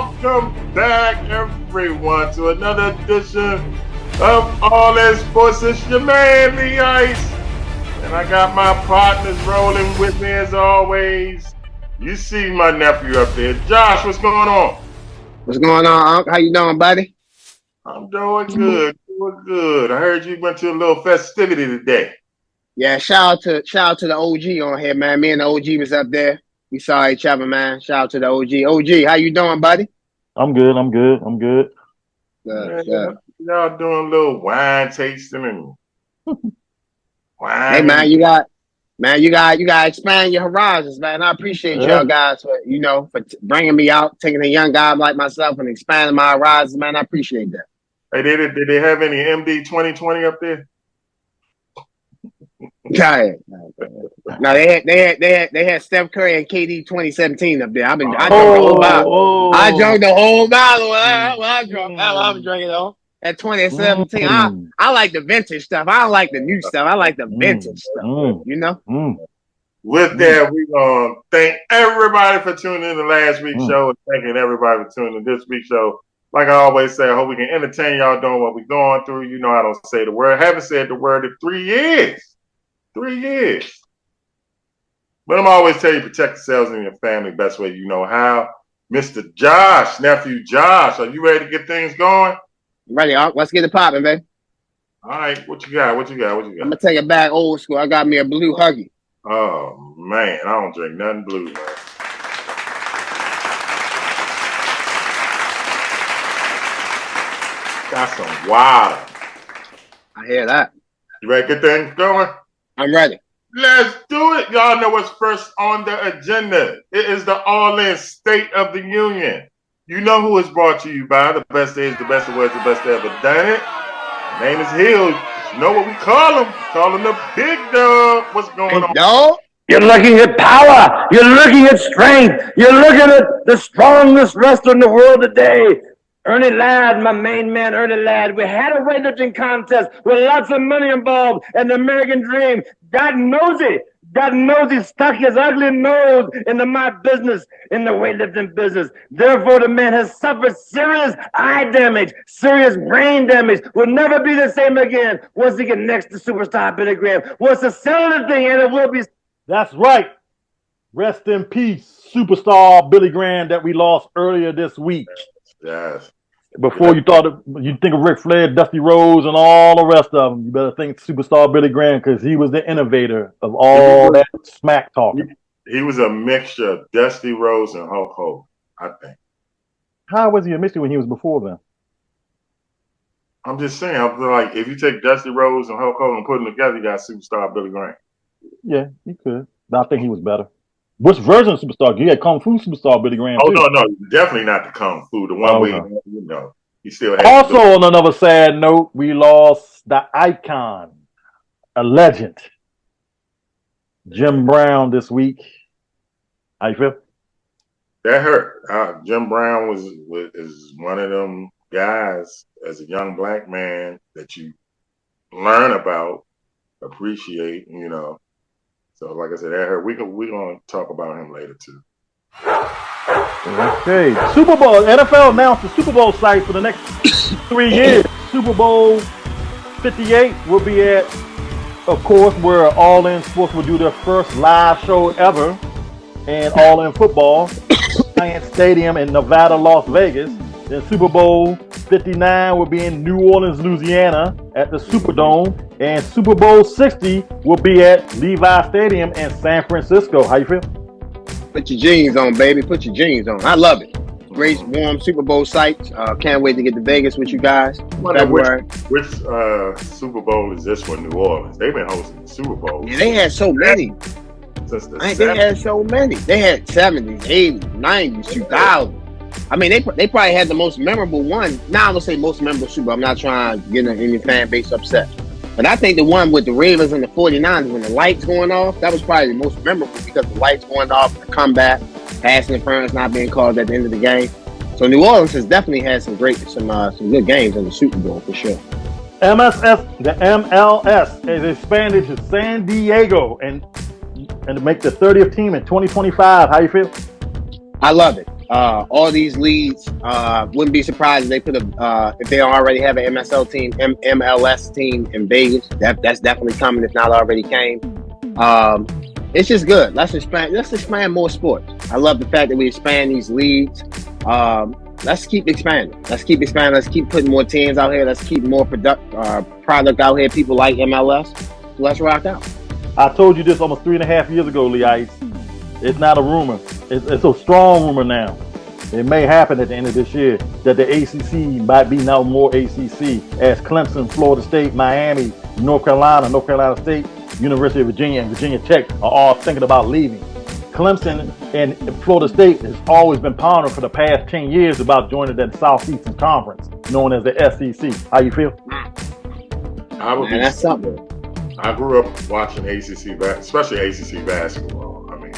Welcome back, everyone, to another edition of All In Sports. It's your man, Lee Ice. And I got my partners rolling with me as always. You see my nephew up there. Josh, what's going on? What's going on, Unc? How you doing, buddy? I'm doing good. Doing good. I heard you went to a little festivity today. Yeah, shout out to the OG on here, man. Me and the OG was up there. We saw each other, man. Shout out to the OG. OG, how you doing, buddy? I'm good. Good. Y'all doing a little wine tasting and wine. Hey, man, you got to expand your horizons, man. I appreciate y'all guys for bringing me out, taking a young guy like myself and expanding my horizons, man. I appreciate that. Hey, did they have any MD 2020 up there? No, they had Steph Curry and KD 2017 up there. I drank the whole bottle. I drank the whole bottle. I was drinking though. At 2017, I like the vintage stuff. I don't like the new stuff. I like the vintage stuff. You know. With that, we're gonna thank everybody for tuning in to last week's show and thanking everybody for tuning in this week's show. Like I always say, I hope we can entertain y'all doing what we're going through. You know, I don't say the word. I haven't said the word in 3 years. 3 years. But I'm always tell you, protect yourselves and your family best way you know how. Mr. Josh, nephew Josh, are you ready to get things going? Ready, let's get it popping, baby. All right, what you got? I'm gonna take it back old school. I got me a blue Huggy. Oh man, I don't drink nothing blue, man. Got some water. I hear that. You ready to get things going? I'm ready. Let's do it. Y'all know what's first on the agenda. It is the All-In State of the Union. You know who is brought to you by the best days, the best of words, the best ever done it. His name is Hill. You know what we call him? We call him the Big Dog. What's going on? Dog? You're looking at power. You're looking at strength. You're looking at the strongest wrestler in the world today. Ernie Ladd, my main man, Ernie Ladd. We had a weightlifting contest with lots of money involved and the American dream. God knows he stuck his ugly nose into my business, in the weightlifting business. Therefore, the man has suffered serious eye damage, serious brain damage. Will never be the same again once he gets next to superstar Billy Graham. Wants to sell the thing, and it will be. That's right. Rest in peace, superstar Billy Graham that we lost earlier this week. Yes. Before you think of Ric Flair, Dusty Rhodes, and all the rest of them, you better think superstar Billy Graham because he was the innovator of all that smack talking. He was a mixture of Dusty Rhodes and Hulk Hogan, I think. How was he a mixture when he was before then? I'm just saying, I feel like if you take Dusty Rhodes and Hulk Hogan and put them together, you got superstar Billy Graham. Yeah, he could. But I think he was better. Which version of superstar? You had Kung Fu superstar Billy Graham. Oh, too. no, definitely not the Kung Fu. The one where, he still had. Also, on another sad note, we lost the icon, a legend, Jim Brown this week. How you feel? That hurt. Jim Brown is one of them guys as a young black man that you learn about, appreciate, you know. So, like I said, that hurt. We're going to talk about him later, too. Okay. Super Bowl. NFL announced the Super Bowl site for the next 3 years. Super Bowl 58 will be at, of course, where All In Sports will do their first live show ever and All In Football, Giant Stadium in Nevada, Las Vegas. Then Super Bowl 59 will be in New Orleans, Louisiana at the Superdome. And Super Bowl 60 will be at Levi Stadium in San Francisco. How you feel? Put your jeans on, baby. Put your jeans on. I love it. Great, warm Super Bowl site. Can't wait to get to Vegas with you guys. February. Which Super Bowl is this for New Orleans? They've been hosting Super Bowls. Yeah, they had so many. Since the they had so many. They had 70s, 80s, 90s, 2000s. I mean, they probably had the most memorable one. Now I'm gonna say most memorable Super Bowl. I'm not trying to get any fan base upset, but I think the one with the Ravens and the 49ers when the lights going off, that was probably the most memorable because the lights going off, the comeback, pass interference not being called at the end of the game. So New Orleans has definitely had some good games in the Super Bowl for sure. The MLS has expanded to San Diego and to make the 30th team in 2025. How you feel? I love it. all these leagues. Wouldn't be surprised if they put if they already have an MLS team in Vegas. That's definitely coming, if not already came. It's just good. Let's expand more sports. I love the fact that we expand these leagues. Let's keep expanding. Let's keep putting more teams out here. Let's keep more product out here. People like MLS. So let's rock out. I told you this almost 3.5 years ago, Lee Ice. It's not a rumor. It's a strong rumor now. It may happen at the end of this year that the ACC might be now more ACC, as Clemson, Florida State, Miami, North Carolina State, University of Virginia, and Virginia Tech are all thinking about leaving. Clemson and Florida State has always been pondering for the past 10 years about joining that Southeastern Conference, known as the SEC. How you feel? That's something. I grew up watching ACC, especially ACC basketball. I mean,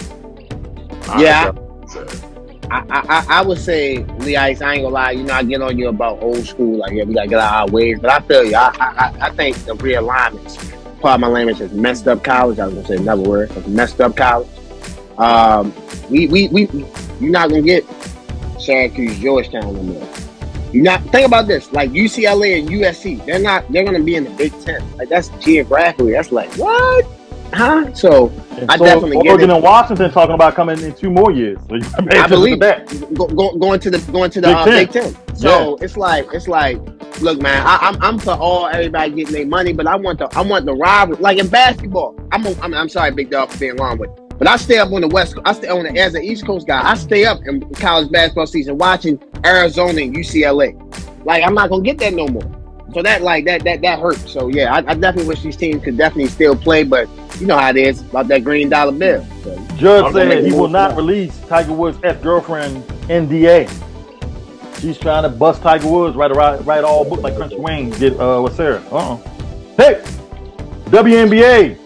I would say, Lee Ice, I ain't gonna lie, I get on you about old school, like, yeah, we gotta get out our ways, but I feel you. I think the realignments, part of my language is messed up college. I was gonna say another word, but messed up college. You're not gonna get Syracuse, Georgetown no more. Think about this, like UCLA and USC, they're gonna be in the Big Ten. Like, that's geographically, that's like, what? Huh? So I definitely get it. Oregon and Washington talking about coming in 2 more years. So I believe that going to the Big Ten. So it's like, look, man, I'm for everybody getting their money, but I want the rivalry. Like in basketball, I'm sorry, Big Dog, for being long with it, but I stay up on the West. I stay on as an East Coast guy. I stay up in college basketball season watching Arizona and UCLA. Like, I'm not gonna get that no more. So that hurts. So yeah, I definitely wish these teams could definitely still play, but you know how it is about that $green bill. So, Judge said he will not release Tiger Woods' ex-girlfriend NDA. She's trying to bust Tiger Woods, write all book like Country Wayne did with Sarah. Hey, WNBA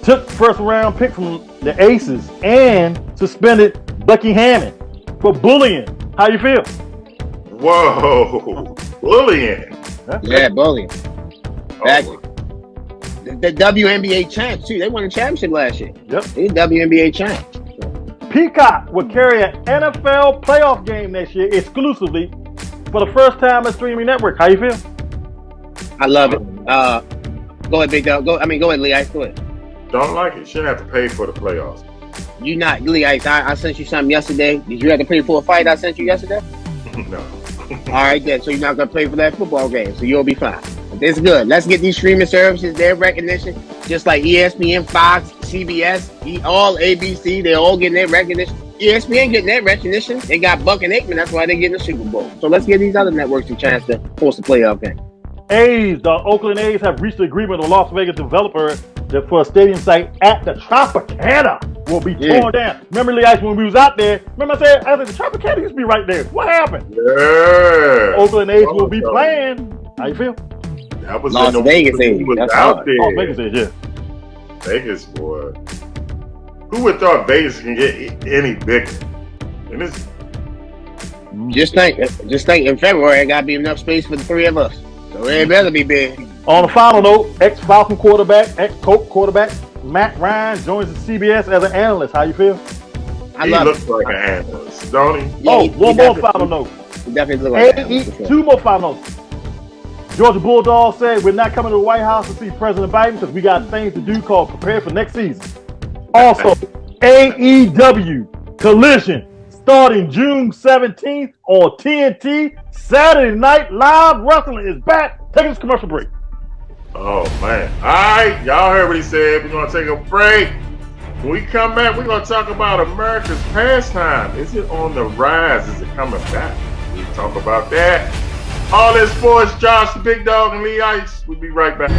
took first round pick from the Aces and suspended Becky Hammond for bullying. How you feel? Whoa, bullying. Yeah, bullying. Exactly. The WNBA champs too. They won the championship last year. Yep. They WNBA champs. Peacock will carry an NFL playoff game next year exclusively for the first time on streaming network. How you feel? I love it. Go ahead, Big Dog. Go ahead, Lee Ice. Go ahead. Don't like it. Shouldn't have to pay for the playoffs. You not, Lee Ice. I sent you something yesterday. Did you have to pay for a fight I sent you yesterday? No. All right, then. So you're not gonna pay for that football game. So you'll be fine. It's good. Let's get these streaming services their recognition, just like ESPN, Fox, CBS, all ABC. They're all getting their recognition. ESPN getting their recognition. They got Buck and Aikman. That's why they're getting the Super Bowl. So let's give these other networks a chance to host a playoff game. The Oakland A's have reached an agreement with a Las Vegas developer that for a stadium site at the Tropicana will be torn down. Remember, Lee Ice, when we was out there, remember I said the Tropicana used to be right there. What happened? Yeah. Oakland A's will be playing. How you feel? That was Las Vegas A's. That's out there. Las Vegas A's, yeah. Vegas, boy. Who would thought Vegas can get any bigger? And it's just think in February, it gotta be enough space for the three of us. So it better be big. On a final note, ex-Falcon quarterback, ex-Colt quarterback, Matt Ryan joins the CBS as an analyst. How you feel? He looks like an analyst, don't he? Yeah, one more final note. He definitely looks like an analyst. 2 more final notes. Georgia Bulldogs said we're not coming to the White House to see President Biden because we got things to do called prepare for next season. Also, AEW Collision starting June 17th on TNT. Saturday Night Live Wrestling is back. Taking this commercial break. Oh, man. All right. Y'all heard what he said. We're going to take a break. When we come back, we're going to talk about America's pastime. Is it on the rise? Is it coming back? We'll talk about that. All this sports, Josh, the Big Dog, and Lee Ice. We'll be right back.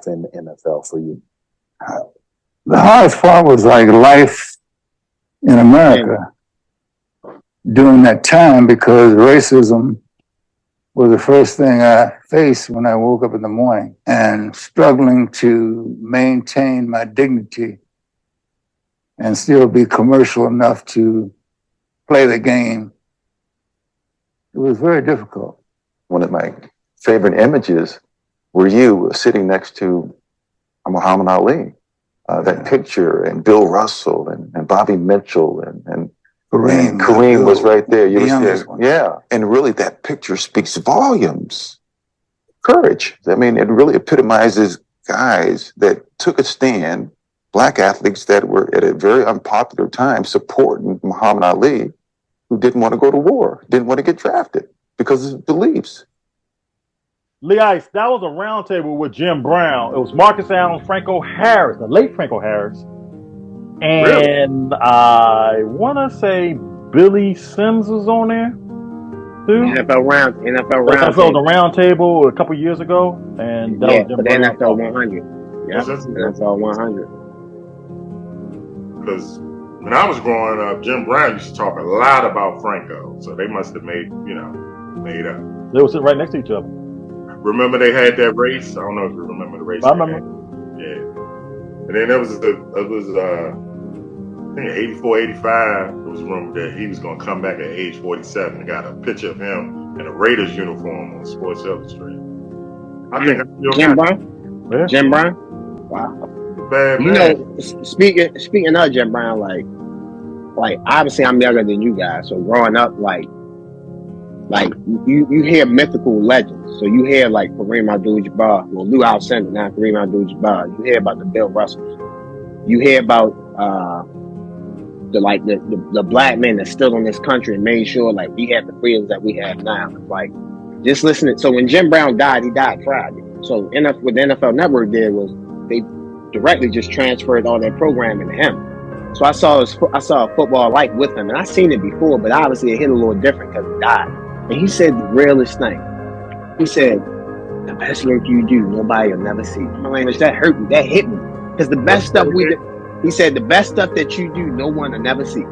life in the NFL for you? The hardest part was like life in America during that time, because racism was the first thing I faced when I woke up in the morning, and struggling to maintain my dignity and still be commercial enough to play the game. It was very difficult. One of my favorite images were you sitting next to Muhammad Ali. That picture, and Bill Russell and Bobby Mitchell and Kareem was right there. You was there. Yeah. And really that picture speaks volumes. Courage. I mean, it really epitomizes guys that took a stand, black athletes that were at a very unpopular time supporting Muhammad Ali, who didn't want to go to war, didn't want to get drafted because of his beliefs. Lee Ice, that was a roundtable with Jim Brown. It was Marcus Allen, Franco Harris, the late Franco Harris. And I want to say Billy Sims was on there too. NFL round was a roundtable a couple years ago. And that was for the NFL 100. Yeah, NFL 100. Because when I was growing up, Jim Brown used to talk a lot about Franco. So they must have made up. They were sitting right next to each other. Remember they had that race? I don't know if you remember the race. I remember. Yeah. And then there was I think 84, 85, it was rumored that he was going to come back at age 47. I got a picture of him in a Raiders uniform on Sports Illustrated. I think Jim Brown? Yeah. Jim Brown? Wow. Bad man. You know, speaking of Jim Brown, like obviously I'm younger than you guys, so growing up, like you hear mythical legends. So you hear like Kareem Abdul-Jabbar, well, Lou Alcindor, now Kareem Abdul-Jabbar. You hear about the Bill Russells. You hear about the black men that stood on this country and made sure like we have the freedoms that we have now. Like just listening. So when Jim Brown died, he died Friday. So what the NFL Network did was they directly just transferred all that programming to him. So I saw a football life with him, and I seen it before, but obviously it hit a little different because he died. And he said the realest thing. He said, the best work you do, nobody will never see. My language, that hurt me. That hit me. Because the best stuff he said, the best stuff that you do, no one will never see.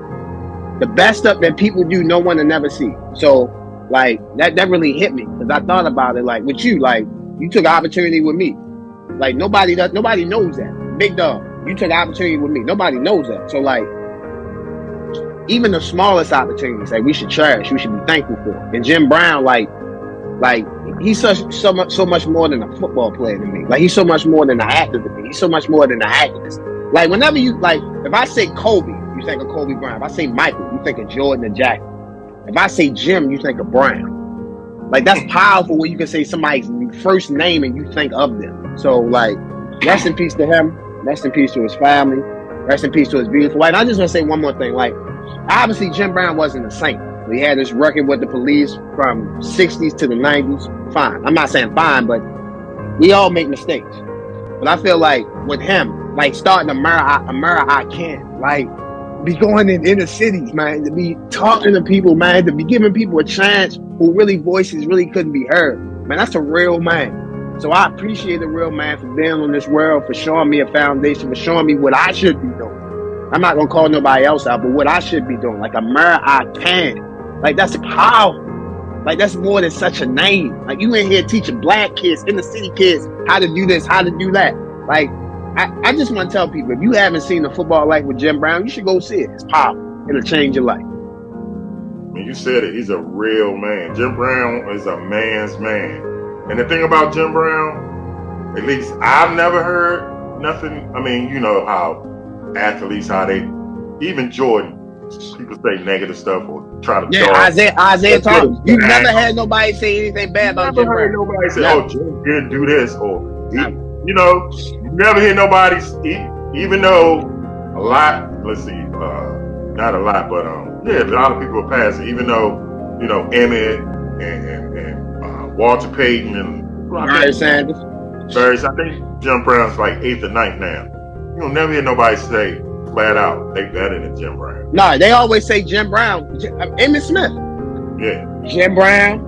The best stuff that people do, no one will never see. So, like, that really hit me. Because I thought about it, like, with you, like, you took an opportunity with me. Like, nobody knows that. Big dog, you took an opportunity with me. Nobody knows that. So, like, even the smallest opportunities, like, we should cherish, we should be thankful for. And Jim Brown, like he's so much more than a football player to me. Like he's so much more than an actor to me. He's so much more than an activist. Like whenever you if I say Kobe, you think of Kobe Bryant. If I say Michael, you think of Jordan and Jack. If I say Jim, you think of Brown. Like that's powerful when you can say somebody's first name and you think of them. So like, rest in peace to him. Rest in peace to his family. Rest in peace to his beautiful wife. And I just want to say one more thing. Like, obviously Jim Brown wasn't a saint. He had this record with the police from 60s to the 90s. Fine. I'm not saying fine, but we all make mistakes. But I feel like with him, like starting America I Can, like be going in inner cities, man, to be talking to people, man, to be giving people a chance who really voices really couldn't be heard. Man, that's a real man. So I appreciate a real man for being on this world, for showing me a foundation, for showing me what I should be doing. I'm not going to call nobody else out, but what I should be doing, like America I Can. Like, that's powerful. Like, that's more than such a name. Like, you in here teaching black kids, inner city kids, how to do this, how to do that. Like, I just want to tell people, if you haven't seen The Football Life with Jim Brown, you should go see it. It's powerful. It'll change your life. I mean, you said it. He's a real man. Jim Brown is a man's man. And the thing about Jim Brown, at least I've never heard nothing. I mean, you know how athletes, how they, even Jordan, people say negative stuff or try to Isaiah Thomas. You never had nobody say anything bad about Jim Brown. Never heard nobody say, "Oh, Jim didn't do this," or you know, you never hear nobody. Even though a lot, let's see, not a lot, but yeah, a lot of people are passing. Even though you know Emmett and Walter Payton and Barry Sanders. I think Jim Brown's like 8th or 9th now. You'll never hear nobody say flat out they better than Jim Brown. No, they always say Jim Brown, Emmitt Smith. Yeah. Jim Brown,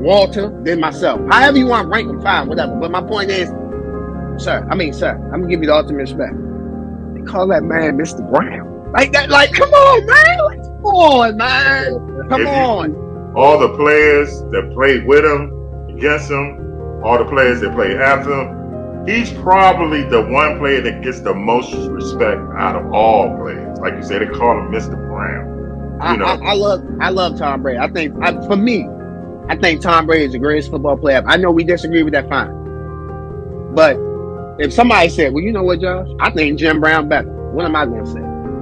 Walter, then myself. However you want to rank them, fine, whatever. But my point is, sir, I'm gonna give you the ultimate respect. They call that man Mr. Brown. Like that, like, come on, man. Like, come on, man. Come on. All the players that played with him, against him, all the players that played after him, he's probably the one player that gets the most respect out of all players. Like you said, they call him Mr. Brown. You know. I love Tom Brady. I think for me, I think Tom Brady is the greatest football player. I know we disagree with that, fine. But if somebody said, well, you know what, Josh? I think Jim Brown better. What am I going to say?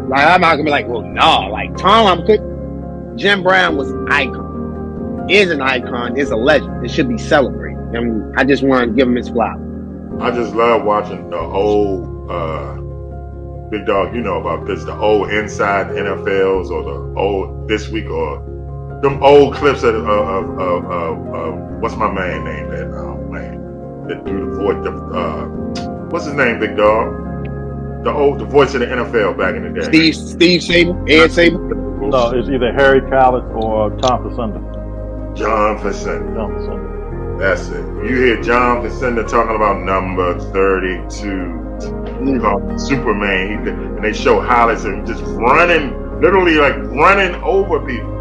Like, I'm not going to be like, well, no. Like, Tom, Jim Brown was an icon. Is an icon. Is a legend. It should be celebrated. And I just want to give him his flowers. I just love watching the old, Big Dog, you know about this, the old Inside NFLs or the old This Week or them old clips of what's my man name? That do the voice. What's his name, Big Dog? The voice of the NFL back in the day. Steve Saber, Ed Saber. No, it's either Harry Collins or Tom Facenda. John Facenda. That's it. You hear John Facenda talking about number 32. Called Superman. And they show highlights of him just running, literally like running over people.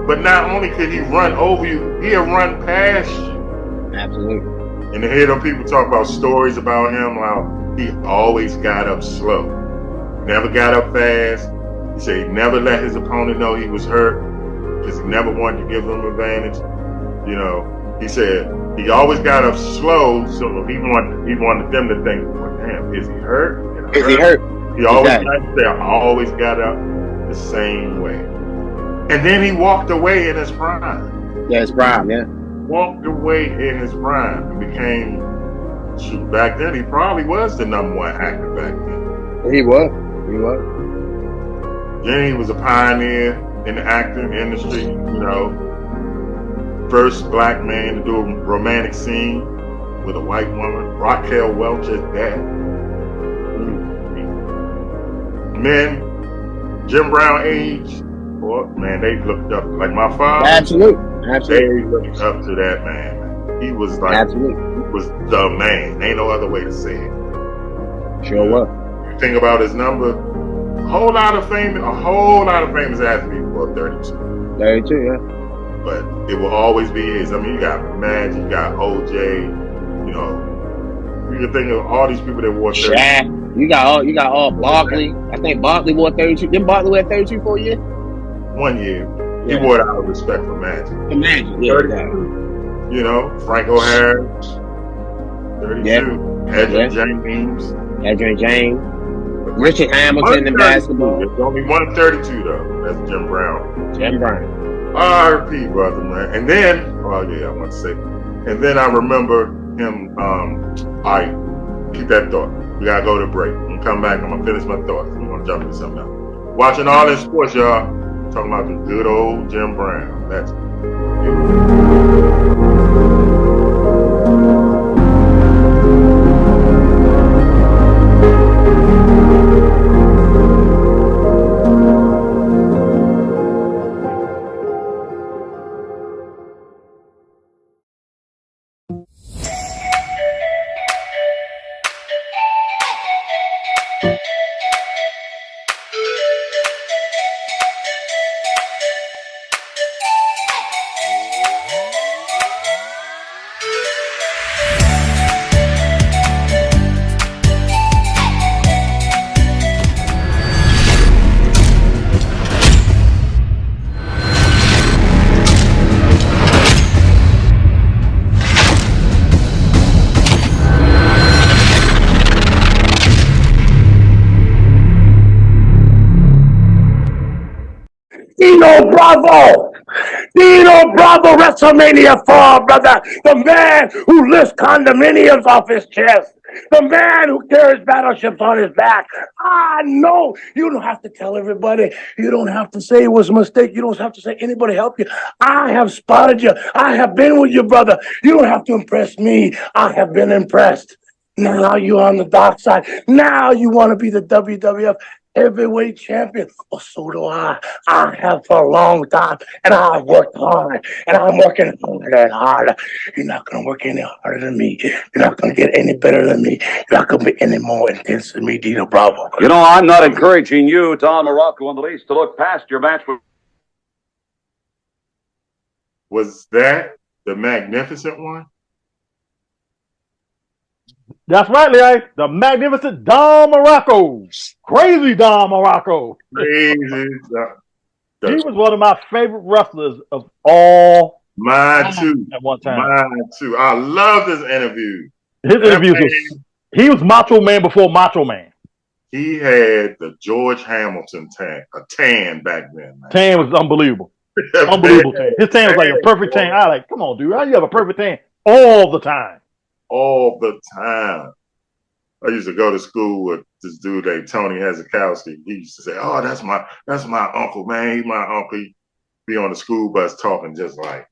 But not only could he run over you, he'd run past you. Absolutely. And to hear them people talk about stories about him, how he always got up slow. Never got up fast. He said he never let his opponent know he was hurt because he never wanted to give them advantage. You know, he said he always got up slow, so he wanted them to think, well, damn, is he hurt? Is he hurt? He always got up the same way. And then he walked away in his prime. Yeah, his prime, yeah. Walked away in his prime and became, back then he probably was the number one actor back then. He was. Then he was a pioneer in the acting industry, you know. First black man to do a romantic scene with a white woman, Raquel Welch's dad. Men, Jim Brown age, boy, man, they looked up like my father. Absolutely. They looked up to that man. He was like, absolutely. He was the man. Ain't no other way to say it. Sure was. You think about his number, a whole lot of famous athletes for 32. 32, yeah. But it will always be his. I mean, you got Magic, you got OJ, you know. You can think of all these people that wore 32. Shaq. You got all Barkley. I think Barkley wore 32. Didn't Barkley wear 32 for a year? 1 year. He wore it out of respect for Magic. For Magic, yeah. 32. You know, Franco Harris, 32. Yeah. Edgerrin James. Richard Hamilton in basketball. There's only 132 though. That's Jim Brown. Jim Brown. R.P. brother, man. And then, I want to say, and then I remember him. All right, keep that thought. We gotta go to break. I'm gonna come back. I'm gonna finish my thoughts. I'm gonna jump into something else. Watching all this sports, y'all. Talking about the good old Jim Brown. That's Dino Bravo, WrestleMania 4, brother. The man who lifts condominiums off his chest. The man who carries battleships on his back. I know you don't have to tell everybody. You don't have to say it was a mistake. You don't have to say anybody help you. I have spotted you. I have been with you, brother. You don't have to impress me. I have been impressed. Now you're on the dark side. Now you want to be the WWF heavyweight champion. Well, so do I. I have for a long time, and I've worked hard, and I'm working harder and harder. You're not going to work any harder than me. You're not going to get any better than me. You're not going to be any more intense than me, Dino Bravo. You know, I'm not encouraging you, Don Morocco, in the least, to look past your match with. Was that the magnificent one? That's right, Leah. The magnificent Don Morocco. Crazy Don Morocco. Crazy. He was one of my favorite wrestlers of all Mine too. At one time. Mine too. I love this interview. His interviews he was Macho Man before Macho Man. He had the George Hamilton tan back then, man. Tan was unbelievable. Unbelievable tan. His tan was like a perfect tan. I like, come on, dude. How you have a perfect tan all the time? All the time. I used to go to school with this dude named Tony Hazakowski. He used to say, "Oh, that's my uncle, man. He's my uncle." He'd be on the school bus talking just like.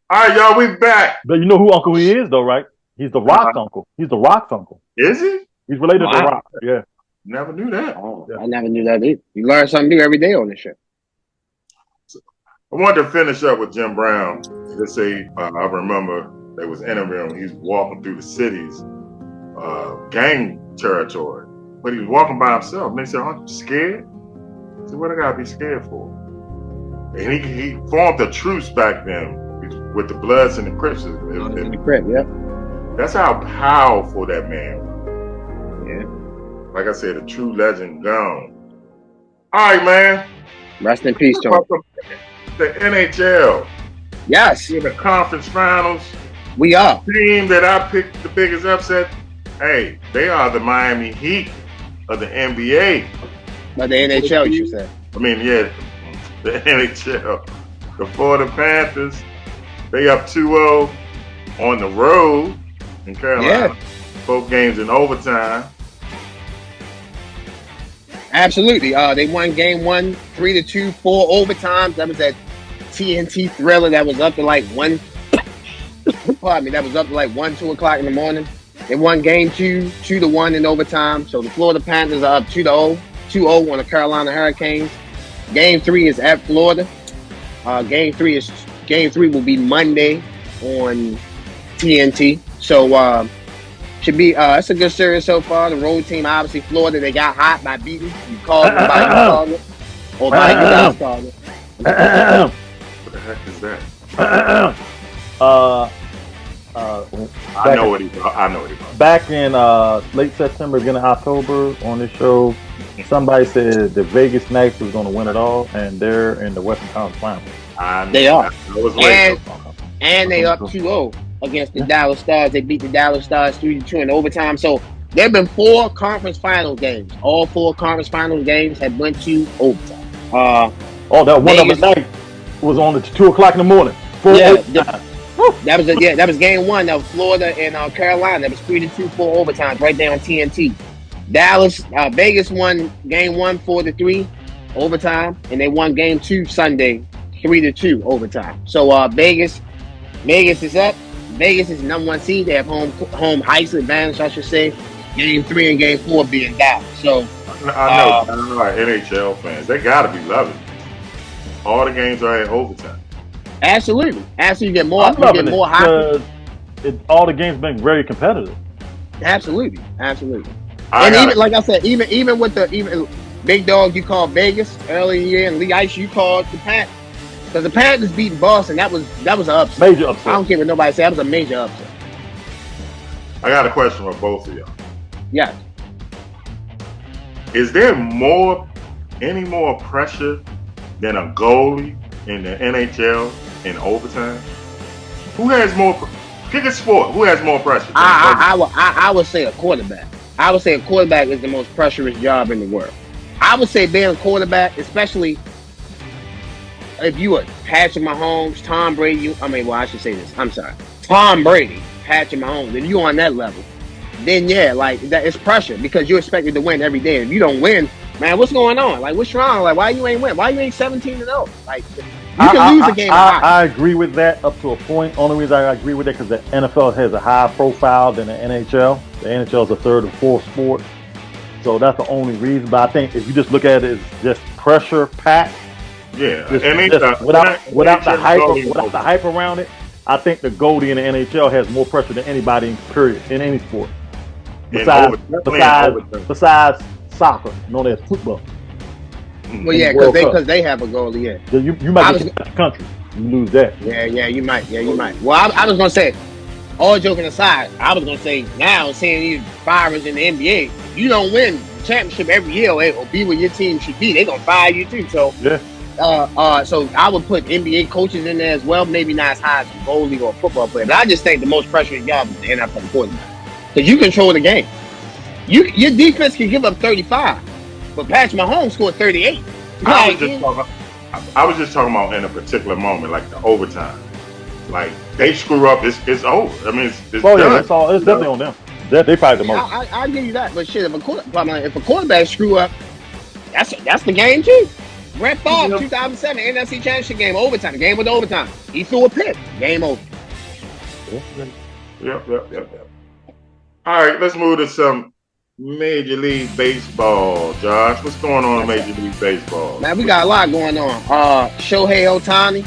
All right, y'all, we back. But you know who Uncle he is, though, right? He's the Rock's uncle. He's the Rock's uncle. Is he? He's related to Rock. Yeah. Never knew that. Oh, yeah. I never knew that either. You learn something new every day on this show. I wanted to finish up with Jim Brown. Let's say I remember they was interviewing him. He was walking through the city's gang territory, but he was walking by himself. And they said, "Aren't you scared?" I said, "What I gotta be scared for?" And he formed a truce back then with the Bloods and the Crips. That's how powerful that man was. Yeah. Like I said, a true legend gone. All right, man. Rest in peace, Tony. The NHL. Yes. In the conference finals. We are. The team that I picked the biggest upset, hey, they are the Miami Heat of the NBA. But the NHL, you should say. I mean, yeah, the NHL. The Florida Panthers, they up 2-0 on the road in Carolina. Yeah. Both games in overtime. Absolutely. They won game 1, 3-2, 4 overtimes. That was that TNT thriller that was up to like 1. Pardon me. That was up to like 1, 2 o'clock in the morning. They won game 2, 2-1 in overtime. So the Florida Panthers are up 2-0 on the Carolina Hurricanes. Game 3 is at Florida. Game 3 will be Monday on TNT. So should be it's a good series so far. The road team, obviously Florida, they got hot by beating. You called them by your target or by your guys' target. What the heck is that? I know what he brought. Back in late September, beginning of October, on this show, somebody said the Vegas Knights was going to win it all, and they're in the Western Conference Finals. They are. And they up 2-0 against the Dallas Stars. They beat the Dallas Stars 3-2 in overtime. So there have been 4 conference final games. All 4 conference final games have went to overtime. That one other night was on at 2 o'clock in the morning. That was game 1. That was Florida and Carolina. That was 3-2, 4 overtimes right there on TNT. Vegas won game 1, 4-3 overtime, and they won game 2 Sunday, 3-2 overtime. So Vegas is up. Vegas is the number 1 seed. They have home ice advantage, I should say. Game 3 and game 4 being Dallas. So I know NHL fans, they gotta be loving it. All the games are in overtime. Absolutely. You get more hockey. All the games been very competitive. Absolutely. And even like I said, even with the big dog you called Vegas early in the year, and Lee Ice you called the Panthers. Because the Panthers beat Boston, that was an upset. Major upset. I don't care what nobody said. That was a major upset. I got a question for both of y'all. Yeah. Is there any more pressure than a goalie in the NHL in overtime? Who has more? Pick a sport. Who has more pressure? I would say a quarterback. I would say a quarterback is the most pressurous job in the world. I would say being a quarterback, especially if you were Patrick Mahomes, Tom Brady. I should say this. I'm sorry. Tom Brady, Patrick Mahomes. If you on that level, then yeah, like that is pressure because you're expected to win every day. If you don't win, man, what's going on? Like, what's wrong? Like, why you ain't win? Why you ain't 17-0? Like, you can lose a game. I agree with that up to a point. Only reason I agree with that because the NFL has a higher profile than the NHL. The NHL is a third or fourth sport. So that's the only reason. But I think if you just look at it as just pressure packed, Yeah, without the hype around it, I think the goalie in the NHL has more pressure than anybody period in any sport. Besides soccer, known as football. Well, yeah, because they have a goalie. Yeah, you might get the country. You lose that. Yeah, you might. Well, I was gonna say, all joking aside, I was gonna say now seeing these firers in the NBA, if you don't win the championship every year or be where your team should be, they're gonna fire you too. So yeah. So I would put NBA coaches in there as well. Maybe not as high as a goalie or a football player, but I just think the most pressure you got is the NFL quarterback because you control the game. Your defense can give up 35, but Patrick Mahomes scored 38. I was just talking about in a particular moment, like the overtime. Like they screw up, it's over. I mean, it's done. Yeah, that's all. It's definitely on them. They probably the most. I give you that, but shit, if a quarterback screw up, that's the game too. Brett Favre, 2007 NFC Championship game, overtime. The game was overtime. He threw a pick. Game over. Yep. All right, let's move to some Major League Baseball. Josh, what's going on in Major League Baseball? Man, we got a lot going on. Shohei Ohtani,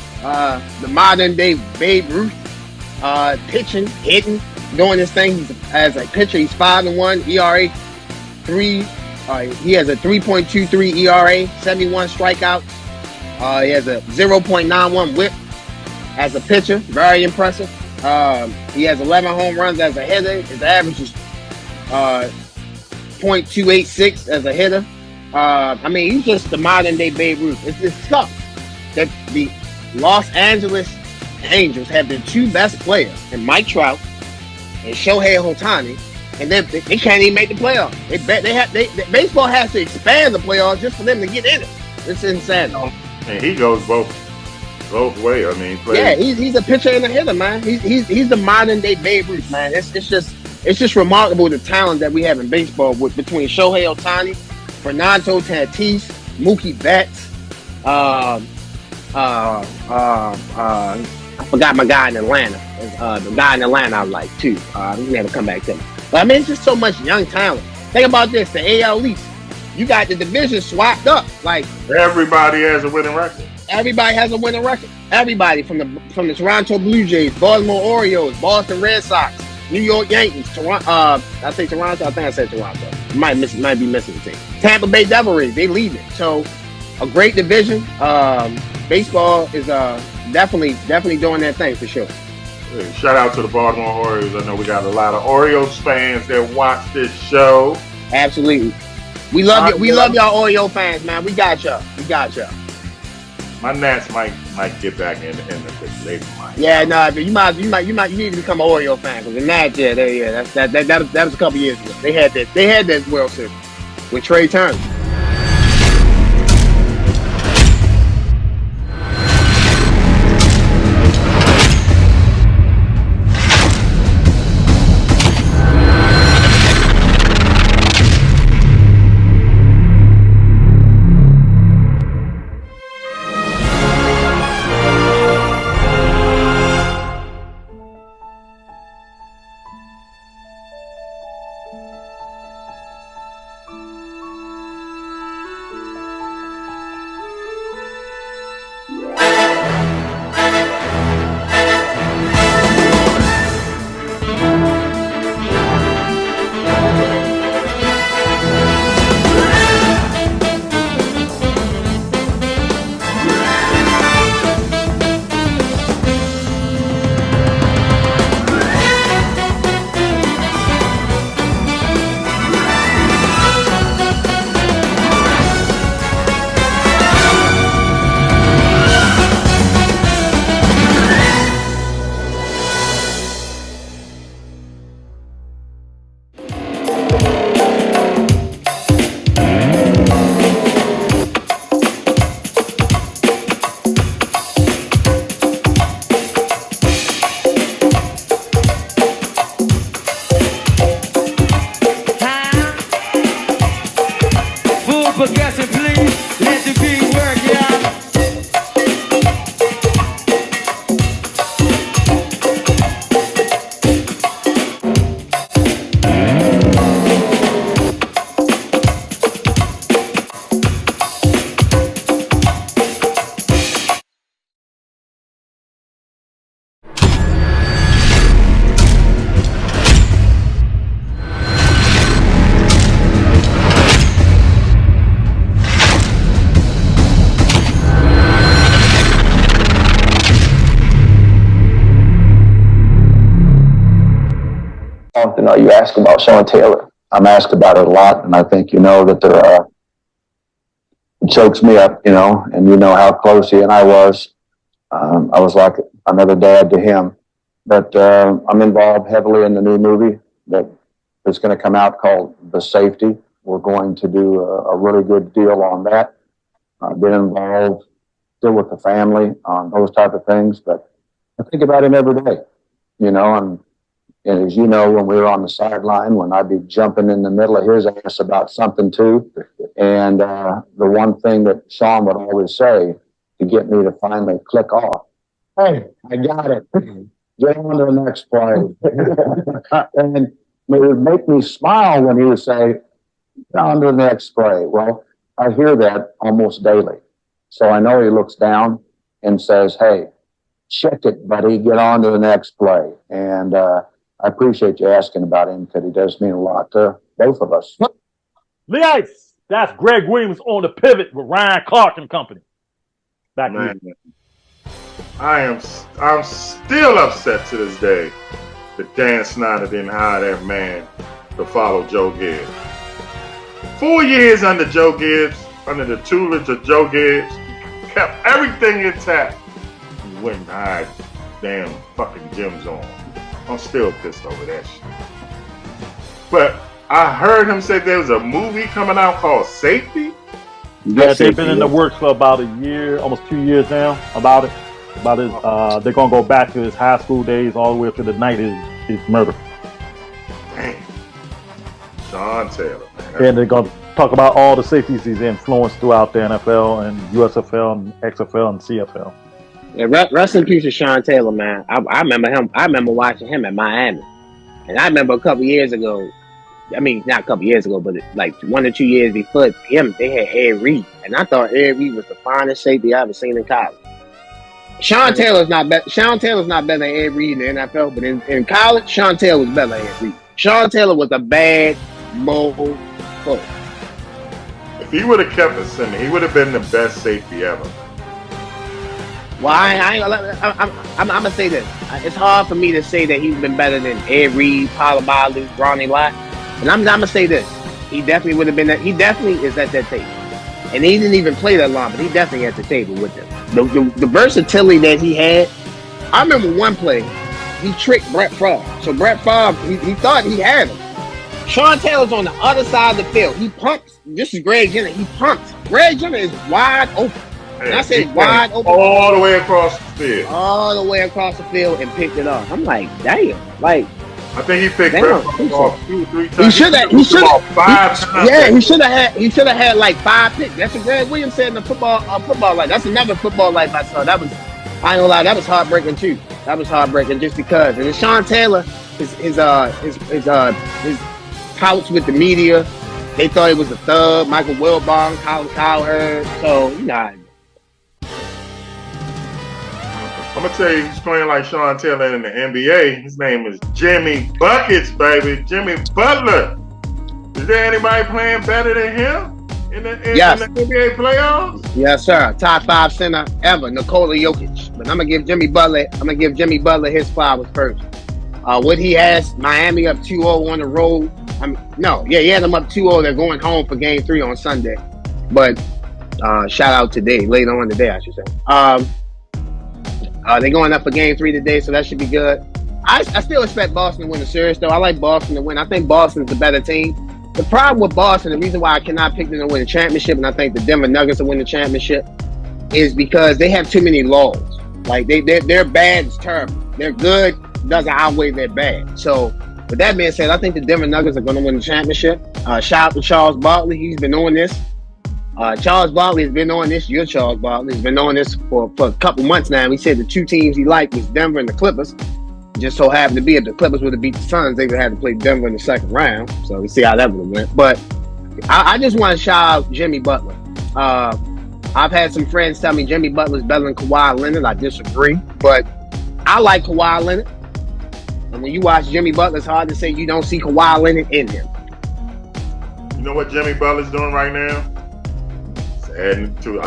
the modern day Babe Ruth, pitching, hitting, doing his thing. As a pitcher, he's 5-1, ERA 3. He has a 3.23 ERA, 71 strikeouts. He has a 0.91 WHIP as a pitcher, very impressive. He has 11 home runs as a hitter. His average is .286 as a hitter. I mean, he's just the modern day Babe Ruth. It sucks that the Los Angeles Angels have their two best players, in Mike Trout and Shohei Ohtani, and they can't even make the playoffs. Baseball has to expand the playoffs just for them to get in it. It's insane. And he goes both ways. I mean, he's a pitcher and a hitter, man. He's the modern day Babe Ruth, man. It's just remarkable the talent that we have in baseball between Shohei Ohtani, Fernando Tatis, Mookie Betts. I forgot my guy in Atlanta. The guy in Atlanta I like too. He never come back to me. But I mean, it's just so much young talent. Think about this: the AL East. You got the division swapped up. Like everybody has a winning record. Everybody has a winning record. Everybody from the Toronto Blue Jays, Baltimore Orioles, Boston Red Sox, New York Yankees, Toronto. I say Toronto. I think I said Toronto. Might be missing the team. Tampa Bay Devil Rays. They lead it. So a great division. Baseball is definitely doing their thing for sure. Hey, shout out to the Baltimore Orioles. I know we got a lot of Orioles fans that watch this show. Absolutely. We love you. We love y'all Oriole fans, man. We got y'all. My Nats might get back in the labor might. Yeah, no, you need to become an Oriole fan because the Nats, that was a couple years ago. They had that World Series with Trey Turner. you ask about Sean Taylor. I'm asked about it a lot, and I think you know that it chokes me up, and you know how close he and I was. I was like another dad to him. But I'm involved heavily in the new movie that is going to come out called The Safety. We're going to do a really good deal on that. I've been involved still with the family on those type of things, but I think about him every day, and as you know, when we were on the sideline, when I'd be jumping in the middle of his ass about something too, and the one thing that Sean would always say to get me to finally click off, hey, I got it. Get on to the next play. And it would make me smile when he would say, on to the next play. Well, I hear that almost daily. So I know he looks down and says, hey, check it, buddy. Get on to the next play. And I appreciate you asking about him because he does mean a lot to both of us. Lee Ice, that's Greg Williams on the pivot with Ryan Clark and company. Back to you. I'm still upset to this day that Dan Snyder didn't hire that man to follow Joe Gibbs. 4 years under Joe Gibbs, under the tutelage of Joe Gibbs, kept everything intact. He went and hired damn fucking Jim Zorn. I'm still pissed over that shit. But I heard him say there was a movie coming out called Safety. Yeah, they've been in the works for about a year, almost 2 years now. About his, they're gonna go back to his high school days all the way up to the night his murder. Damn. Sean Taylor, man. And they're gonna talk about all the safeties he's influenced throughout the NFL and USFL and XFL and CFL. Yeah, rest in peace to Sean Taylor, man. I remember him. I remember watching him at Miami, and I remember a couple years ago. I mean, not a couple years ago, but like 1 or 2 years before him, they had Ed Reed, and I thought Ed Reed was the finest safety I ever seen in college. Sean Taylor's not better than Ed Reed in the NFL, but in college, Sean Taylor was better than Ed Reed. Sean Taylor was a bad mobile foot. If he would have kept us sending, he would have been the best safety ever. Well, I'm gonna say this. It's hard for me to say that he's been better than Ed Reed, Palabalu, Ronnie Lott. And I'm gonna say this: he definitely would have been. He definitely is at that table, and he didn't even play that long, but he definitely at the table with them. The versatility that he had. I remember one play, he tricked Brett Favre. So Brett Favre, he thought he had him. Sean Taylor's on the other side of the field. He pumps. This is Greg Jenner. He pumps. Greg Jenner is wide open. And I said wide open. All the way across the field. All the way across the field and picked it up. I'm like, damn, like. I think he picked Brett off 2 or 3 times. He should have 5 times. Yeah, he should have had like 5 picks. That's what Greg Williams said in the football life. That's another football life I saw. I ain't gonna lie, that was heartbreaking too. That was heartbreaking just because. And then Sean Taylor, his pouts with the media, they thought he was a thug. Michael Wilbon, Colin Cowherd. So I'm gonna tell you who's playing like Sean Taylor in the NBA. His name is Jimmy Buckets, baby. Jimmy Butler. Is there anybody playing better than him in the NBA playoffs? Yes, sir. Top 5 center ever, Nikola Jokic. But I'm gonna give Jimmy Butler his flowers first. What he has, Miami up 2-0 on the road. He had them up 2-0. They're going home for Game 3 on Sunday. But shout out today, later on today, I should say. They're going up for Game 3 today, so that should be good. I still expect Boston to win the series, though. I like Boston to win. I think Boston's the better team. The problem with Boston, the reason why I cannot pick them to win the championship, and I think the Denver Nuggets will win the championship, is because they have too many laws. Like, their bad is terrible. Their good doesn't outweigh their bad. So, with that being said, I think the Denver Nuggets are going to win the championship. Shout out to Charles Barkley. He's been on this. Charles Barkley has been on this. Your Charles Barkley has been on this for a couple months now. He said the 2 teams he liked was Denver and the Clippers. Just so happened to be if the Clippers would have beat the Suns, they would have had to play Denver in the second round. So we see how that would have went. But I just want to shout out Jimmy Butler. I've had some friends tell me Jimmy Butler's better than Kawhi Leonard. I disagree, but I like Kawhi Leonard. And when you watch Jimmy Butler, it's hard to say you don't see Kawhi Leonard in him. You know what Jimmy Butler's doing right now? Adding to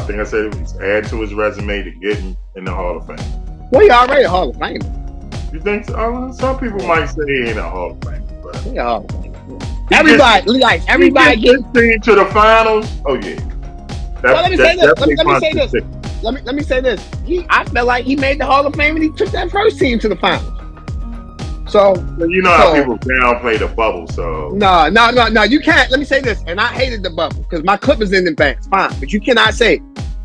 his resume to get in the Hall of Fame. Well, he already a Hall of Famer. You think so? Some people might say he ain't a Hall of Famer, but Yeah. Everybody get team to the finals. Oh yeah. Let me say this. I felt like he made the Hall of Fame when he took that first team to the finals. So you know how people downplay the bubble. So no, you can't. Let me say this, and I hated the bubble because my Clippers in advance, fine, but you cannot say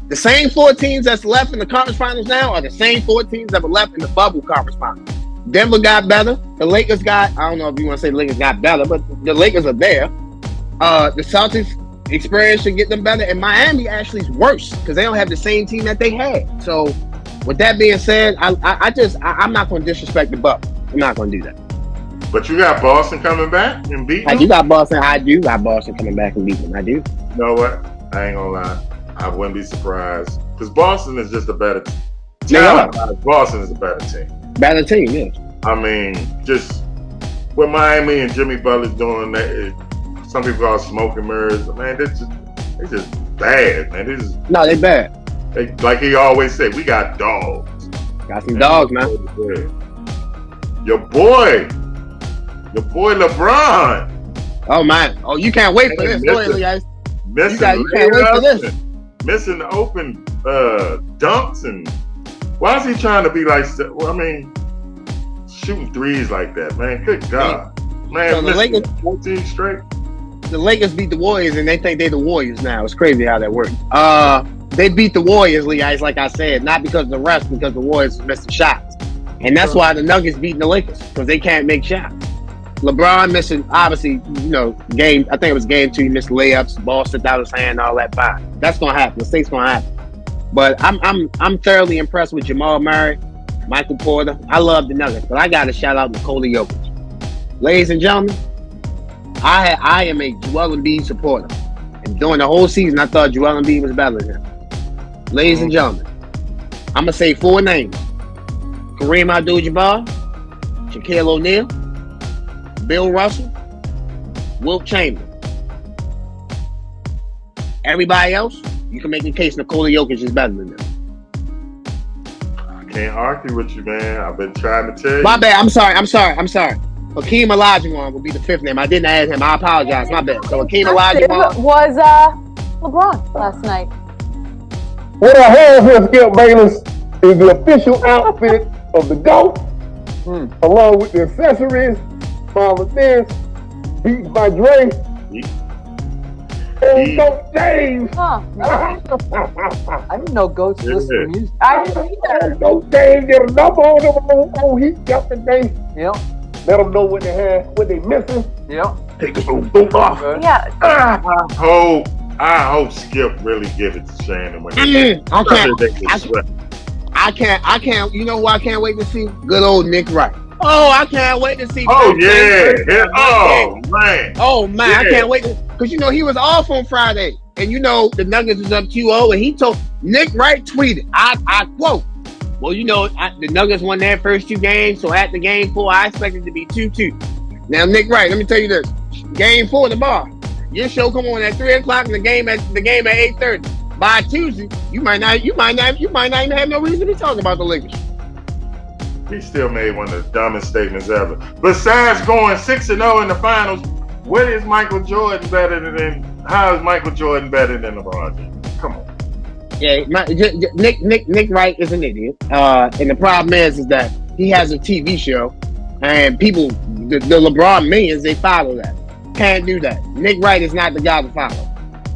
the same 4 teams that's left in the conference finals now are the same 4 teams that were left in the bubble conference finals. Denver got better. The Lakers got. I don't know if you want to say the Lakers got better, but the Lakers are there. The Celtics experience should get them better, and Miami actually is worse because they don't have the same team that they had. So, with that being said, I'm not going to disrespect the bubble. I'm not going to do that. But you got Boston coming back and beating them? You got Boston. I do got Boston coming back and beating them. I do. You know what? I ain't going to lie. I wouldn't be surprised because Boston is just a better team. Boston is a better team. Better team, yes. I mean, just what Miami and Jimmy Butler's doing, some people call it smoke and mirrors. Man, they're just bad, man. They bad. Like he always said, we got dogs. Got some dogs, man. Your boy LeBron. Oh man. Oh, you can't wait for this. Go ahead, guys. You can't wait for this. Missing the open dunks, and why is he trying to be like? Well, I mean, shooting threes like that, man. Good God, man. So the Lakers 14 straight. The Lakers beat the Warriors, and they think they're the Warriors now. It's crazy how that works. They beat the Warriors, guys, like I said, not because of the rest, because the Warriors missed the shots. And that's why the Nuggets beating the Lakers, because they can't make shots. LeBron missing, obviously, game. I think it was game 2. He missed layups, ball slipped out of his hand, all that. Fine, that's gonna happen. Mistakes gonna happen. But I'm thoroughly impressed with Jamal Murray, Michael Porter. I love the Nuggets, but I got to shout out Nikola Jokic. Ladies and gentlemen, I am a Joel Embiid supporter, and during the whole season, I thought Joel Embiid was better than him. Ladies and gentlemen, I'm gonna say 4 names: Kareem Abdul-Jabbar, Shaquille O'Neal, Bill Russell, Wilt Chamberlain. Everybody else, you can make a case Nikola Jokic is better than them. I can't argue with you, man. I've been trying to tell you. My bad. I'm sorry. Hakeem Olajuwon will be the 5th name. I didn't add him. I apologize. My bad. So Hakeem Olajuwon was LeBron last night. What I have here, Skip Bayless, is the official outfit of the GOAT, along with the accessories, Mama Dance, Beats by Dre, and GOAT James. Huh. I didn't know GOATs listen to music. I didn't either. GOAT James did a number on them on Heat yesterday. Yep. Let them know what they had, what they missing. Yep. Take it off. Yeah. I hope Skip really give it to Shannon when I can't. You know who I can't wait to see? Good old Nick Wright. Oh, I can't wait to see. Oh man. Oh man, yeah. I can't wait because he was off on Friday, and the Nuggets was up 2-0, and he told Nick Wright tweeted, I quote, "Well, the Nuggets won their first 2 games, so after game 4, I expect it to be 2-2." Now, Nick Wright, let me tell you this: game 4 the bar. Your show come on at 3:00, and the game at 8:30. By Tuesday, you might not even have no reason to be talking about the Lakers. He still made one of the dumbest statements ever. Besides going 6-0 in the finals, how is Michael Jordan better than LeBron James? Come on. Yeah, Nick Wright is an idiot, and the problem is that he has a TV show, and people, the LeBron millions, they follow that. Can't do that. Nick Wright is not the guy to follow.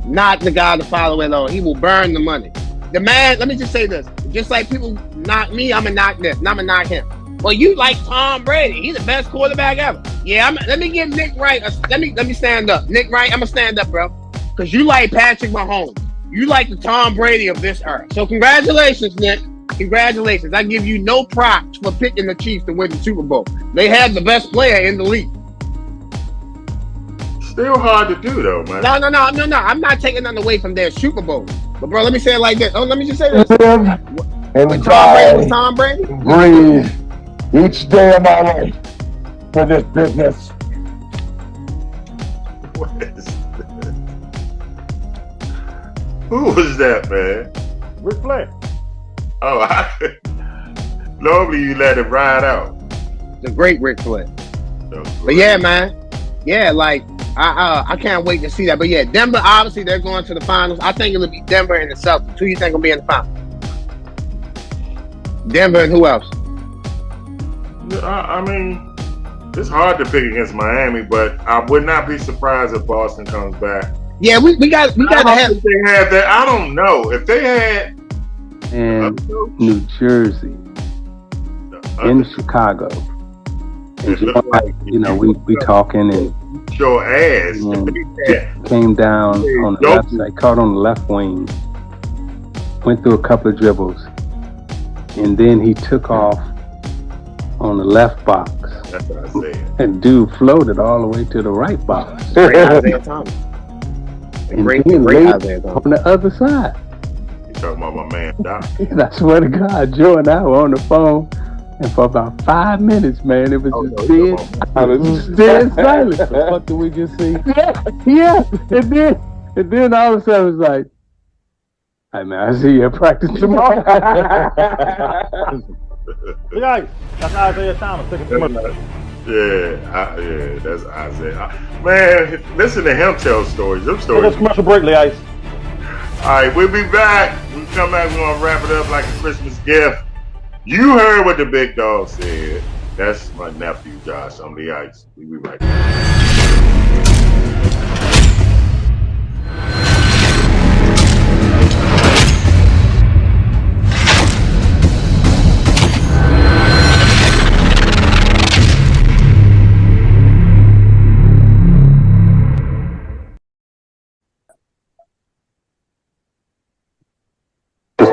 Not the guy to follow at all. He will burn the money. The man, let me just say this. Just like people knock me, I'm going to knock this, and I'm going to knock him. Well, you like Tom Brady. He's the best quarterback ever. Yeah, let me give Nick Wright, let me stand up. Nick Wright, I'm going to stand up, bro. Because you like Patrick Mahomes. You like the Tom Brady of this earth. So congratulations, Nick. Congratulations. I give you no props for picking the Chiefs to win the Super Bowl. They have the best player in the league. Still hard to do, though, man. No. I'm not taking nothing away from their Super Bowl. But, bro, let me say it like this. Oh, let me just say this. When Tom Brady was Tom Brady? Breathe each day of my life for this business. What is that? Who was that, man? Ric Flair. Oh, normally you let it ride out. The great Ric Flair. No, but yeah, man. Yeah, like I can't wait to see that. But yeah, Denver, obviously they're going to the finals. I think it'll be Denver and the Celtics. Who you think will be in the finals? Denver and who else? I mean, it's hard to pick against Miami, but I would not be surprised if Boston comes back. Yeah, we got to have. If they had that, I don't know if they had. In New Jersey, in Chicago. And we talking and your ass came down on the left side, caught on the left wing, went through a couple of dribbles, and then he took off on the left box. That's what I said. And dude floated all the way to the right box. Great Isaiah Thomas. Great Isaiah Thomas. On the other side. You talking about my man Doc? And I swear to God, Joe and I were on the phone, and for about 5 minutes, man, it was just dead. I was just dead silent. What the fuck did we just see? Yeah. And then all of a sudden it was like, hey man, I see you at practice tomorrow. Yeah, that's Isaiah Thomas. Yeah, that's Isaiah. Man, listen to him tell stories. Them stories. Let's commercial break, Lee Ice. All right, we'll be back. When we come back, we're going to wrap it up like a Christmas gift. You heard what the big dog said. That's my nephew, Josh, on the ice. We'll be right back.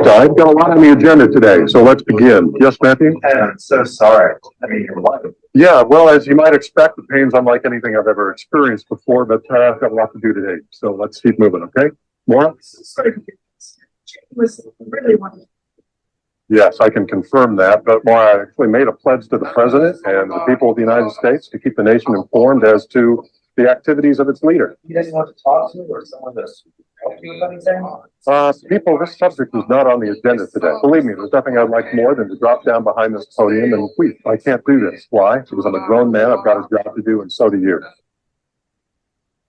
I've got a lot on the agenda today, so let's begin. Yes, Matthew? I'm so sorry. I mean, you're welcome. Yeah, well, as you might expect, the pain's unlike anything I've ever experienced before, but I've got a lot to do today, so let's keep moving, okay? Maura? It was really wonderful. Yes, I can confirm that, but Maura, I actually made a pledge to the President and the people of the United States to keep the nation informed as to the activities of its leader. You guys want to talk to me or someone to help you with anything? People, this subject is not on the agenda today. Believe me, there's nothing I'd like more than to drop down behind this podium and weep. I can't do this. Why? Because I'm a grown man. I've got a job to do, and so do you.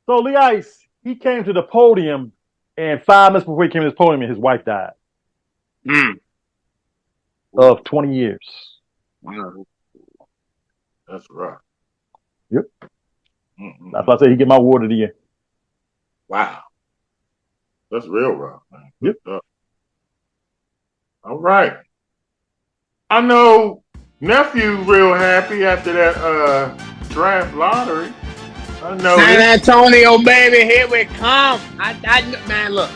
So Lee Ice, he came to the podium, and 5 minutes before he came to this podium, his wife died. Of 20 years. Wow. That's rough. Yep. That's why I say he get my award of the year. Wow. That's real rough, man. Yep. All right. I know nephew real happy after that draft lottery. I know San Antonio, baby, here we come. Man, look.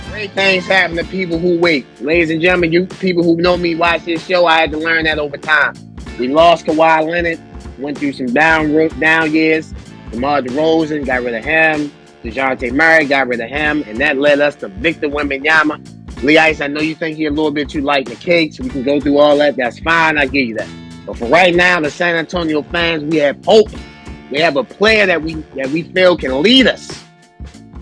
Great things happen to people who wait. Ladies and gentlemen, you people who know me, watch this show, I had to learn that over time. We lost Kawhi Leonard, went through some down years. DeMar DeRozan, got rid of him. DeJounte Murray, got rid of him. And that led us to Victor Wembanyama. Lee Ice, I know you think you're a little bit too light in the cake, so we can go through all that. That's fine, I give you that. But for right now, the San Antonio fans, we have hope. We have a player that we feel can lead us.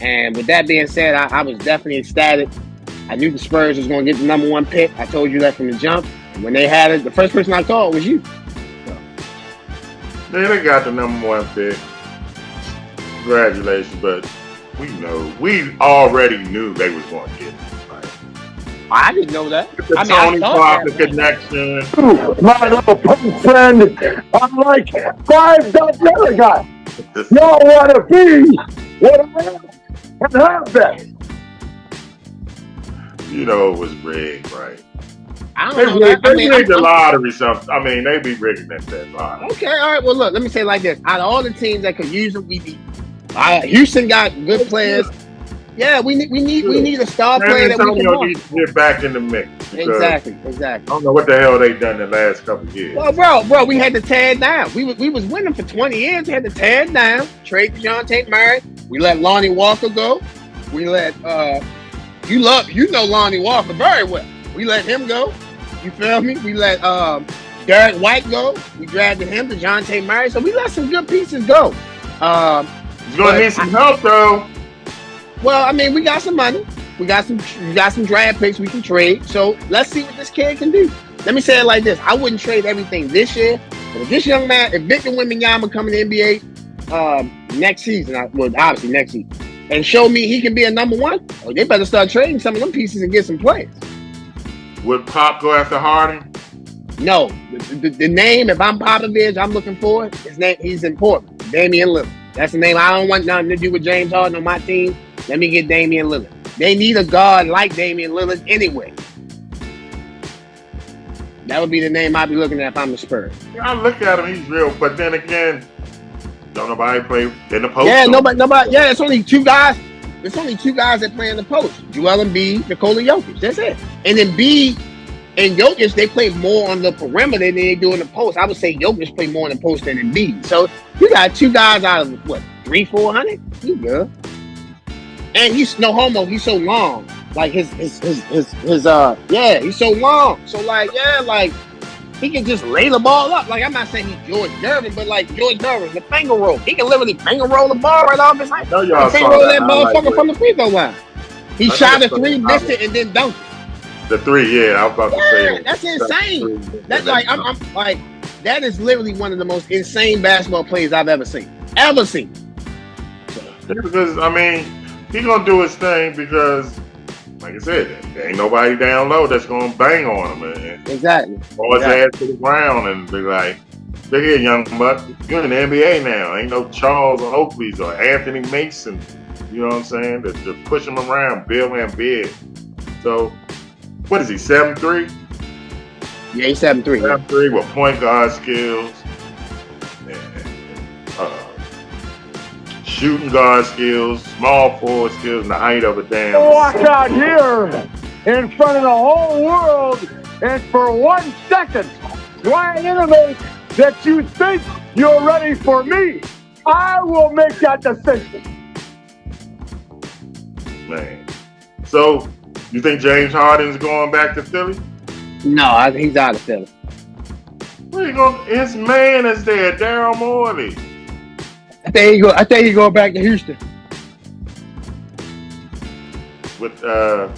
And with that being said, I was definitely ecstatic. I knew the Spurs was going to get the #1 pick. I told you that from the jump. And when they had it, the first person I called was you. So. They got the #1 pick. Congratulations, but we already knew they was going to get it. Right? I didn't know that. The Tony Parker connection. My little punk friend, I'm like $5 guy. Y'all want to be what I am and have been. You know it was rigged, right? I They don't know. rigged the lottery something. I mean, they be rigging that lottery. Okay, all right. Well, look, let me say it like this. Out of all the teams that could use them, we beat. Houston got good players. Yeah, we need a star player that we can Antonio needs to get back in the mix. Exactly. I don't know what the hell they done the last couple of years. Well, bro, we had to tear it down. We was winning for 20 years. We had to tear it down. Trade DeJounte Murray. We let Lonnie Walker go. We let you know Lonnie Walker very well. We let him go. You feel me? We let Derek White go. We drafted him, DeJounte Murray. So we let some good pieces go. He's gonna need some help though. Well, I mean, we got some money. We got some draft picks we can trade. So let's see what this kid can do. Let me say it like this. I wouldn't trade everything this year. But if this young man, if Victor Wembanyama come in the NBA, next season, obviously next season, and show me he can be a number one, they better start trading some of them pieces and get some players. Would Pop go after Harden? No, the name, if I'm Popovich, I'm looking for it. His name, he's important. Damian Lillard. That's the name. I don't want nothing to do with James Harden on my team. Let me get Damian Lillard. They need a guard like Damian Lillard anyway. That would be the name I'd be looking at if I'm the Spurs. I look at him, he's real, but then again, don't nobody play in the post. Yeah, nobody. Yeah, it's only two guys. There's only two guys that play in the post: Joel Embiid, Nikola Jokic. That's it. And Embiid and Jokic, they play more on the perimeter than they do in the post. I would say Jokic play more in the post than Embiid. So you got two guys out of what, 300-400? You good? And he's no homo. He's so long. Like his he's so long. So like he can just lay the ball up. Like I'm not saying he's George Gervin, but like George Gervin, the finger roll. He can literally finger roll the ball right off his hand. I know y'all finger roll that motherfucker from the free throw line. He shot a three, missed it, and then dunked it. The three, I was about to say. That's insane. That's like I'm like that is literally one of the most insane basketball plays I've ever seen. Because I mean, he gonna do his thing because, like I said, there ain't nobody down low that's gonna bang on him. And exactly. Throw his ass to the ground and be like, "Look here, young buck, you're in the NBA now. Ain't no Charles Oakleys or Anthony Mason. You know what I'm saying? To push him around, Bill and big. So, what is he? 7'3"? Yeah, he's 7'3". 7'3" with point guard skills, shooting guard skills, small forward skills, and the height of a damn. Walk out here in front of the whole world, and for 1 second, try and intimate that you think you're ready for me. I will make that decision. Man. So, you think James Harden's going back to Philly? No, I think he's out of Philly. Where you going? His man is there, Daryl Morey. I think he go back to Houston. With Ime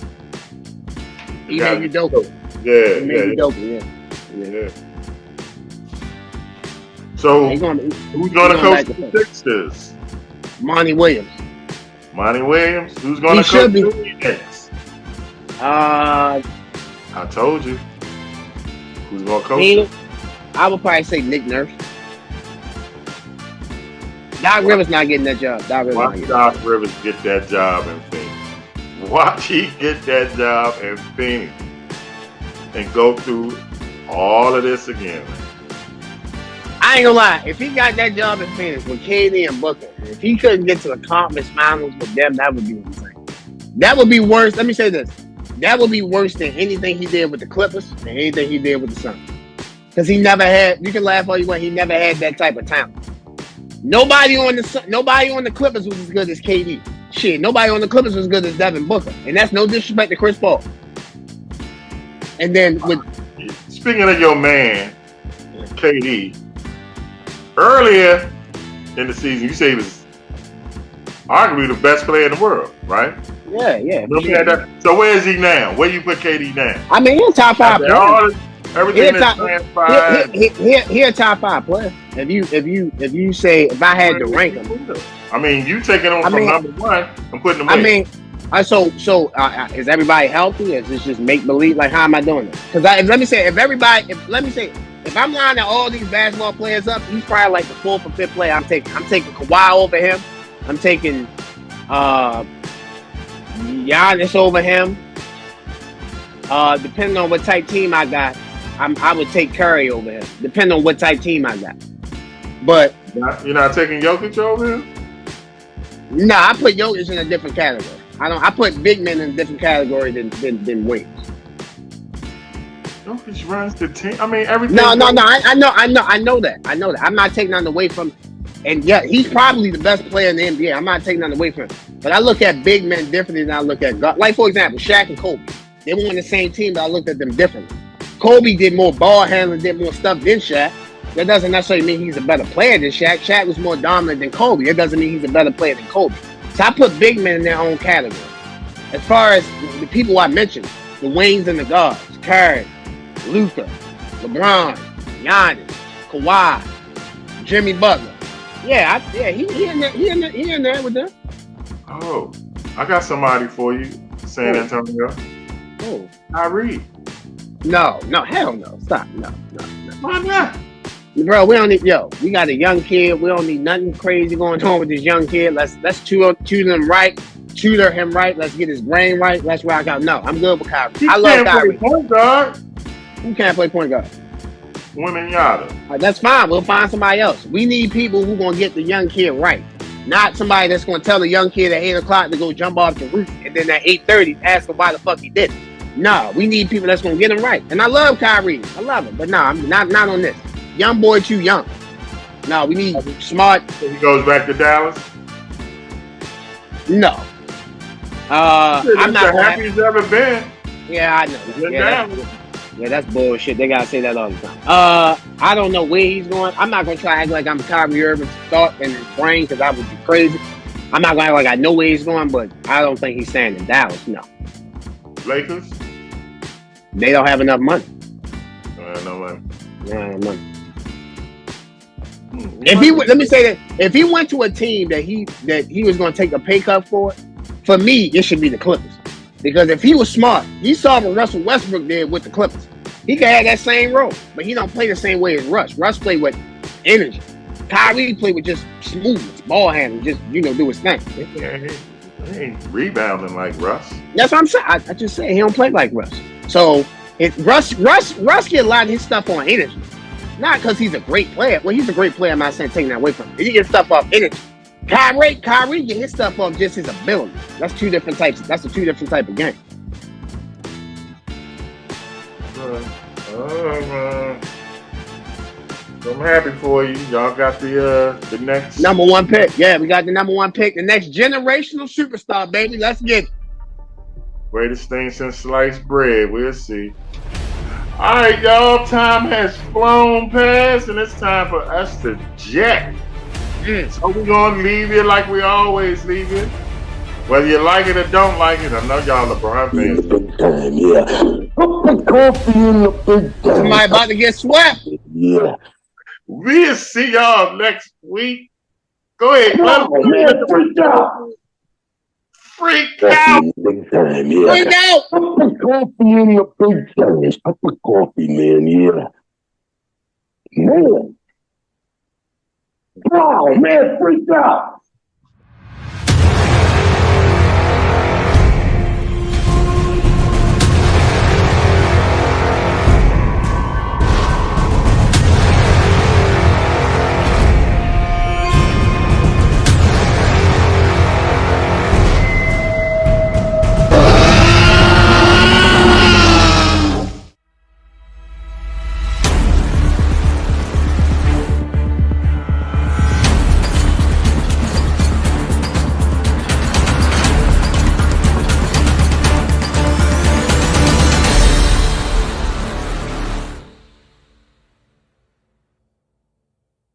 Udoka. Yeah. So who's gonna coach the Sixers? Monty Williams. Who's gonna coach the Phoenix? I told you. Who's gonna coach? I would probably say Nick Nurse. Doc Rivers not getting that job. Watch Doc Rivers get that job in Phoenix. Watch he get that job in Phoenix and go through all of this again. I ain't gonna lie. If he got that job in Phoenix with KD and Booker, if he couldn't get to the conference finals with them, that would be insane. That would be worse. Let me say this. That would be worse than anything he did with the Clippers and anything he did with the Suns. Because he never had, you can laugh all you want, he never had that type of talent. Nobody on the Clippers was as good as KD. Shit, nobody on the Clippers was as good as Devin Booker. And that's no disrespect to Chris Paul. And then speaking of your man, KD, earlier in the season, you say he was arguably the best player in the world, right? Yeah. Sure. So where is he now? Where you put KD now? I mean, he's a top 5 player. Everything that's transpired. He a top 5 player. If you say, if I had to rank him, I mean, you taking him from number 1 and putting him. I mean, so is everybody healthy? Is this just make believe? Like, how am I doing it? Because let me say, if I'm lining all these basketball players up, he's probably like the 4th or 5th player I'm taking. I'm taking Kawhi over him. I'm taking Giannis over him. Depending on what type team I got, I would take Curry over him. Depending on what type team I got. But you're not taking Jokic over him? Nah, I put Jokic in a different category. I put big men in a different category than wings. Jokic runs the team. I mean, everything. No. I know that. I'm not taking nothing away from. And yeah, he's probably the best player in the NBA. I'm not taking nothing away from him. But I look at big men differently than I look at God. Like, for example, Shaq and Kobe. They were on the same team, but I looked at them differently. Kobe did more ball handling, did more stuff than Shaq. That doesn't necessarily mean he's a better player than Shaq. Shaq was more dominant than Kobe. It doesn't mean he's a better player than Kobe. So I put big men in their own category. As far as the people I mentioned, the wings and the guards, Curry, Luka, LeBron, Giannis, Kawhi, Jimmy Butler, He in there with them. Oh, I got somebody for you, San Antonio. Oh, Kyrie. no, hell no. Stop. No. Why not? Bro, we don't need we got a young kid. We don't need nothing crazy going on with this young kid. Let's tutor him right. Let's get his brain right. Let's rock out. No, I'm good with Kyrie. I love Kyrie. Point guard. Who can't play point guard? Wembanyama. That's fine. We'll find somebody else. We need people who gonna get the young kid right. Not somebody that's gonna tell the young kid at 8 o'clock to go jump off the roof and then at 8:30 ask him why the fuck he did it. No, we need people that's gonna get him right. And I love Kyrie. I love him. But no, I'm not on this. Young boy too young. No, we need smart. So he goes back to Dallas? No. I'm not the happiest he's ever been. Yeah, I know. That's bullshit. They gotta say that all the time. I don't know where he's going. I'm not gonna try to act like I'm Kyrie Irving's thought and his brain because I would be crazy. I'm not gonna act like I know where he's going, but I don't think he's staying in Dallas. No. Lakers? They don't have enough money. No money. No. Let me say that if he went to a team that he was going to take a pay cut for me, it should be the Clippers. Because if he was smart, he saw what Russell Westbrook did with the Clippers. He could have that same role, but he don't play the same way as Russ. Russ played with energy. Kyrie played with just smoothness, ball handling, just do his thing. He ain't rebounding like Russ. That's what I'm saying. I just say he don't play like Russ. So Russ get a lot of his stuff on energy. Not because he's a great player. Well, he's a great player. I'm not saying taking that away from him. He gets stuff off energy. Kyrie get his stuff off just his ability. That's two different types. That's a two different type of game. I'm happy for you. Y'all got the next number one pick. Yeah, we got the number one pick. The next generational superstar, baby. Let's get it. Greatest thing since sliced bread. We'll see. All right, y'all. Time has flown past, and it's time for us to jet. So we're going to leave you like we always leave you. Whether you like it or don't like it, I know y'all LeBron fans. Big time, yeah. Coffee in the big time. Somebody about to get swept. Yeah. We'll see y'all next week. Go ahead. Freak out. Big time, yeah. Freak out. Coffee in the big time. Cup of coffee, man, yeah. Man. Wow, man, freak out.